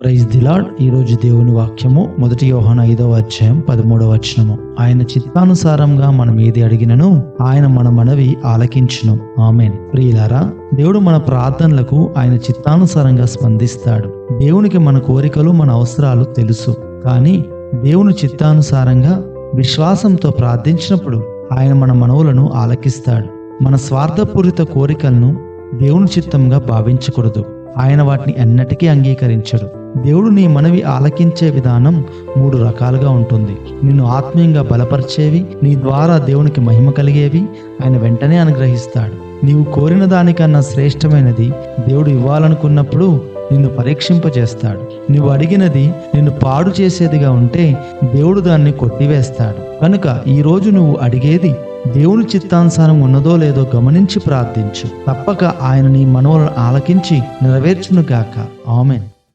Praise the lord. ఈరోజు దేవుని వాక్యము 1 యోహాను 5వ అధ్యాయం 13వ వచనము. ఆయన చిత్తానుసారంగా మనం ఏది అడిగినను ఆయన మన మనవి ఆలకించును. ఆమేన్. ప్రియులారా, దేవుడు మన ప్రార్థనలకు ఆయన చిత్తానుసారంగా స్పందిస్తాడు. దేవునికి మన కోరికలు మన అవసరాలు తెలుసు. కానీ దేవుని చిత్తానుసారంగా విశ్వాసంతో ప్రార్థించినప్పుడు ఆయన మన మనవులను ఆలకిస్తాడు. మన స్వార్థపూరిత కోరికలను దేవుని చిత్తంగా భావించకూడదు. ఆయన వాటిని ఎన్నటికీ అంగీకరించడు. దేవుడు నీ మనవి ఆలకించే విధానం 3 రకాలుగా ఉంటుంది. నిన్ను ఆత్మీయంగా బలపరిచేవి, నీ ద్వారా దేవునికి మహిమ కలిగేవి ఆయన వెంటనే అనుగ్రహిస్తాడు. నీవు కోరిన దానికన్నా శ్రేష్టమైనది దేవుడు ఇవ్వాలనుకున్నప్పుడు నిన్ను పరీక్షింపజేస్తాడు. నువ్వు అడిగినది నిన్ను పాడు చేసేదిగా ఉంటే దేవుడు దాన్ని కొట్టివేస్తాడు. కనుక ఈరోజు నువ్వు అడిగేది దేవుని చిత్తానుసారం ఉన్నదో లేదో గమనించి ప్రార్థించు. తప్పక ఆయన నీ మనవులను ఆలకించి నెరవేర్చునుగాక. ఆమేన్.